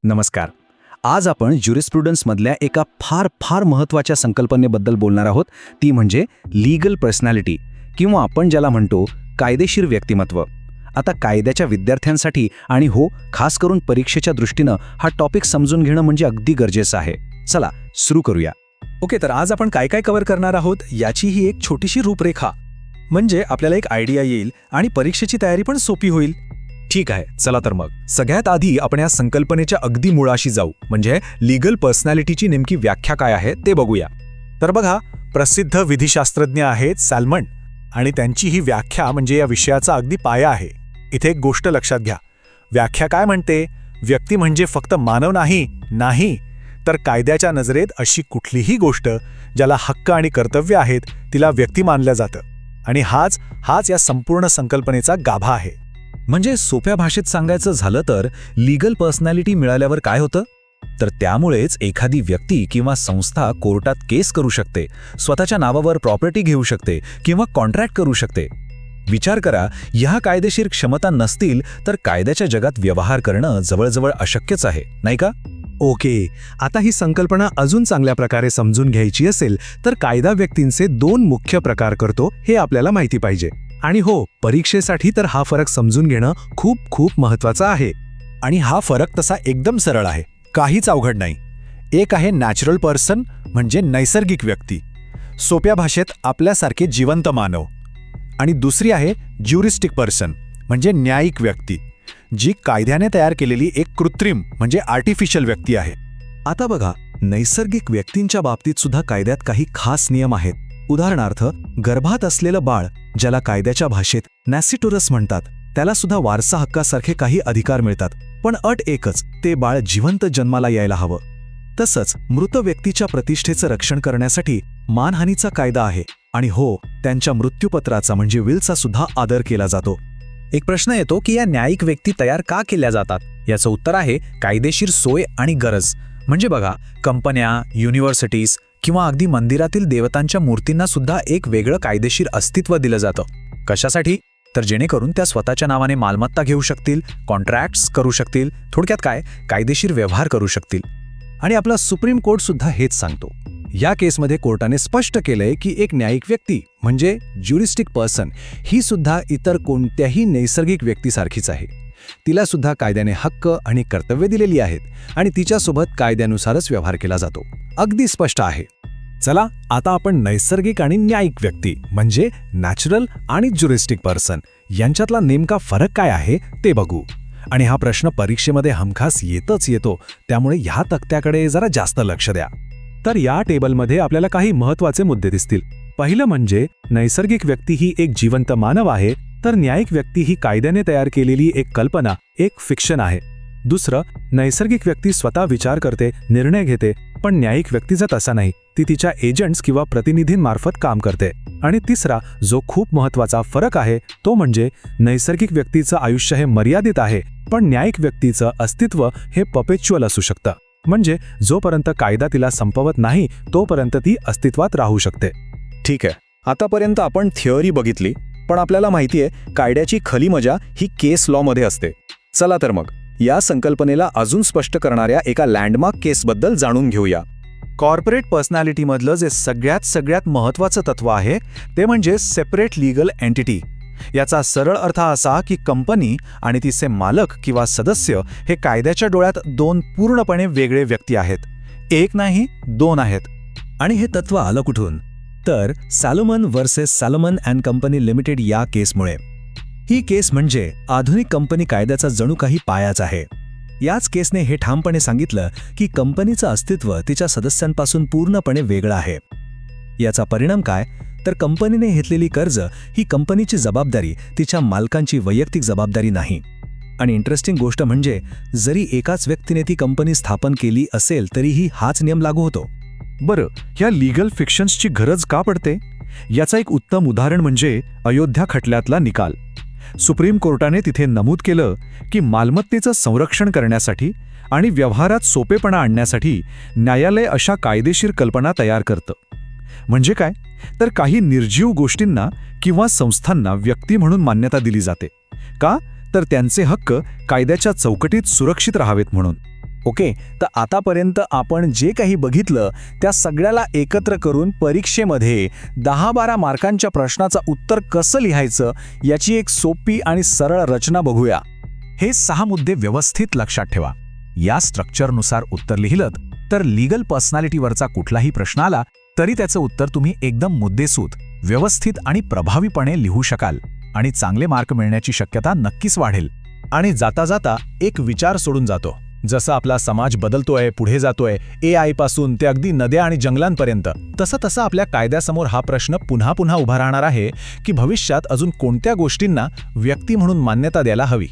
नमस्कार. आज आपण ज्युरिस्प्रुडन्समधल्या एका फार फार महत्त्वाच्या संकल्पनेबद्दल बोलणार आहोत. ती म्हणजे लीगल पर्सनॅलिटी किंवा आपण ज्याला म्हणतो कायदेशीर व्यक्तिमत्व. आता कायद्याच्या विद्यार्थ्यांसाठी आणि खास करून परीक्षेच्या दृष्टीनं हा टॉपिक समजून घेणं म्हणजे अगदी गरजेचं आहे. चला सुरू करूया. ओके, तर आज आपण काय काय कव्हर करणार आहोत याची ही एक छोटीशी रूपरेखा, म्हणजे आपल्याला एक आयडिया येईल आणि परीक्षेची तयारी पण सोपी होईल. ठीक आहे, चला तर मग सगळ्यात आधी आपण या संकल्पनेच्या अगदी मुळाशी जाऊ, म्हणजे लीगल पर्सनॅलिटीची नेमकी व्याख्या काय आहे ते बघूया. तर बघा, प्रसिद्ध विधिशास्त्रज्ञ आहेत सॅलमन, आणि त्यांची ही व्याख्या म्हणजे या विषयाचा अगदी पाया आहे. इथे एक गोष्ट लक्षात घ्या. व्याख्या काय म्हणते? व्यक्ती म्हणजे फक्त मानव नाही, तर कायद्याच्या नजरेत अशी कुठलीही गोष्ट ज्याला हक्क आणि कर्तव्य आहेत तिला व्यक्ती मानलं जातं. आणि हाच या संपूर्ण संकल्पनेचा गाभा आहे. म्हणजे सोप्या भाषेत सांगायचं झालं तर लीगल पर्सनॅलिटी मिळाल्यावर काय होतं? तर त्यामुळेच एखादी व्यक्ती किंवा संस्था कोर्टात केस करू शकते, स्वतःच्या नावावर प्रॉपर्टी घेऊ शकते किंवा कॉन्ट्रॅक्ट करू शकते. विचार करा, ह्या कायदेशीर क्षमता नसतील तर कायद्याच्या जगात व्यवहार करणं जवळजवळ अशक्यच आहे, नाही का? ओके, आता ही संकल्पना अजून चांगल्या प्रकारे समजून घ्यायची असेल तर कायदा व्यक्तींचे 2 मुख्य प्रकार करतो हे आपल्याला माहिती पाहिजे. आणि परीक्षेसाठी तर हा फरक समजून घेणं खूप खूप महत्त्वाचं आहे. आणि हा फरक तसा एकदम सरळ आहे, काहीच अवघड नाही. एक आहे नॅचरल पर्सन, म्हणजे नैसर्गिक व्यक्ती, सोप्या भाषेत आपल्यासारखे जिवंत मानव. आणि दुसरी आहे ज्युरिस्टिक पर्सन, म्हणजे न्यायिक व्यक्ती, जी कायद्याने तयार केलेली एक कृत्रिम म्हणजे आर्टिफिशियल व्यक्ती आहे. आता बघा, नैसर्गिक व्यक्तींच्या बाबतीत सुद्धा कायद्यात काही खास नियम आहेत. उदाहरणार्थ, गर्भात असलेलं बाळ, ज्याला कायद्याच्या भाषेत नॅसिटोरस म्हणतात, त्याला सुद्धा वारसा हक्कासारखे काही अधिकार मिळतात. पण अट एकच, ते बाळ जिवंत जन्माला यायला हवं. तसंच मृत व्यक्तीच्या प्रतिष्ठेचं रक्षण करण्यासाठी मानहानीचा कायदा आहे. आणि त्यांच्या मृत्यूपत्राचा म्हणजे विलचा सुद्धा आदर केला जातो. एक प्रश्न येतो की या न्यायिक व्यक्ती तयार का केल्या जातात? याचं उत्तर आहे कायदेशीर सोय आणि गरज. म्हणजे बघा, कंपन्या, युनिव्हर्सिटीज किंवा अगदी मंदिरातील देवतांच्या मूर्तींना सुद्धा एक वेगळं कायदेशीर अस्तित्व दिलं जातं. कशासाठी? तर जेणेकरून त्या स्वतःच्या नावाने मालमत्ता घेऊ शकतील, कॉन्ट्रॅक्ट्स करू शकतील, थोडक्यात काय, कायदेशीर व्यवहार करू शकतील. आणि आपला सुप्रीम कोर्ट सुद्धा हेच सांगतो. या केसमध्ये कोर्टाने स्पष्ट केलंय की एक न्यायिक व्यक्ती म्हणजे ज्युरिस्टिक पर्सन ही सुद्धा इतर कोणत्याही नैसर्गिक व्यक्तीसारखीच आहे. तिला सुद्धा कायद्याने हक्क आणि कर्तव्य दिलेली आहेत आणि तिच्यासोबत कायद्यानुसारच व्यवहार केला जातो. अगदी स्पष्ट आहे. चला, आता आपण नैसर्गिक आणि न्यायिक व्यक्ती म्हणजे नॅचरल आणि ज्युरिस्टिक पर्सन यांच्यातला नेमका फरक काय आहे ते बघू. आणि हा प्रश्न परीक्षेमध्ये हमखास येतो, त्यामुळे ह्या तक्त्याकडे जरा जास्त लक्ष द्या. तर या टेबलमध्ये आपल्याला काही महत्त्वाचे मुद्दे दिसतील. पहिलं म्हणजे नैसर्गिक व्यक्ती ही एक जिवंत मानव आहे, तर न्यायिक व्यक्ती ही कायद्याने तयार केलेली एक कल्पना, एक फिक्शन आहे. दुसरं, नैसर्गिक व्यक्ती स्वतः विचार करते, निर्णय घेते, पण न्यायिक व्यक्तीचा तसा नाही, ती तिच्या एजंट्स किंवा प्रतिनिधींमार्फत काम करते. आणि तिसरा, जो खूप महत्त्वाचा फरक आहे, तो म्हणजे नैसर्गिक व्यक्तीचं आयुष्य हे मर्यादित आहे, पण न्यायिक व्यक्तीचं अस्तित्व हे परपेच्युअल असू शकतं. म्हणजे जोपर्यंत कायदा तिला संपवत नाही तोपर्यंत ती अस्तित्वात राहू शकते. ठीक आहे, आतापर्यंत आपण थिअरी बघितली, पण आपल्याला माहिती आहे कायद्याची खरी मजा ही केस लॉमध्ये असते. चला तर मग या संकल्पनेला अजून स्पष्ट करणाऱ्या एका लँडमार्क केसबद्दल जाणून घेऊया. कॉर्पोरेट पर्सनॅलिटीमधलं जे सगळ्यात महत्त्वाचं तत्व आहे ते म्हणजे सेपरेट लीगल एंटिटी. याचा सरळ अर्थ असा की कंपनी आणि तिचे मालक किंवा सदस्य हे कायद्याच्या डोळ्यात 2 पूर्णपणे वेगळे व्यक्ती आहेत. एक नाही, 2 आहेत. आणि हे तत्व आलं कुठून? तर सॅलोमन वर्सेस सॅलोमन अँड कंपनी लिमिटेड या केसमुळे. ही केस म्हणजे आधुनिक कंपनी कायद्याचा जणू काही पायाच आहे. याच केसने हे ठामपणे सांगितलं की कंपनीचं अस्तित्व तिच्या सदस्यांपासून पूर्णपणे वेगळं आहे. याचा परिणाम काय? तर कंपनीने घेतलेली कर्ज ही कंपनीची जबाबदारी, तिच्या मालकांची वैयक्तिक जबाबदारी नाही. आणि इंटरेस्टिंग गोष्ट म्हणजे जरी एकाच व्यक्तीने ती कंपनी स्थापन केली असेल तरीही हाच नियम लागू होतो. बरं, ह्या लीगल फिक्शन्सची गरज का पडते? याचं एक उत्तम उदाहरण म्हणजे अयोध्या खटल्यातला निकाल. सुप्रीम कोर्टाने तिथे नमूद केलं की मालमत्तेचं संरक्षण करण्यासाठी आणि व्यवहारात सोपेपणा आणण्यासाठी न्यायालय अशा कायदेशीर कल्पना तयार करतं. म्हणजे काय? तर काही निर्जीव गोष्टींना किंवा संस्थांना व्यक्ती म्हणून मान्यता दिली जाते. का? तर त्यांचे हक्क कायद्याच्या चौकटीत सुरक्षित राहावेत म्हणून. ओके, तर आतापर्यंत आपण जे काही बघितलं त्या सगळ्याला एकत्र करून परीक्षेमध्ये 10-12 मार्कांच्या प्रश्नाचं उत्तर कसं लिहायचं याची एक सोपी आणि सरळ रचना बघूया. हे 6 मुद्दे व्यवस्थित लक्षात ठेवा. या स्ट्रक्चरनुसार उत्तर लिहिलं तर लीगल पर्सनॅलिटीवरचा कुठलाही प्रश्न आला तरी त्याचं उत्तर तुम्ही एकदम मुद्देसूद, व्यवस्थित आणि प्रभावीपणे लिहू शकाल आणि चांगले मार्क मिळण्याची शक्यता नक्कीच वाढेल. आणि जाता जाता एक विचार सोडून जातो. जसं आपला समाज बदलतोय, पुढे जातोय, AI पासून ते अगदी नद्या आणि जंगलांपर्यंत, तसं आपल्या कायद्यासमोर हा प्रश्न पुन्हा पुन्हा उभा राहणार आहे की भविष्यात अजून कोणत्या गोष्टींना व्यक्ती म्हणून मान्यता द्यायला हवी.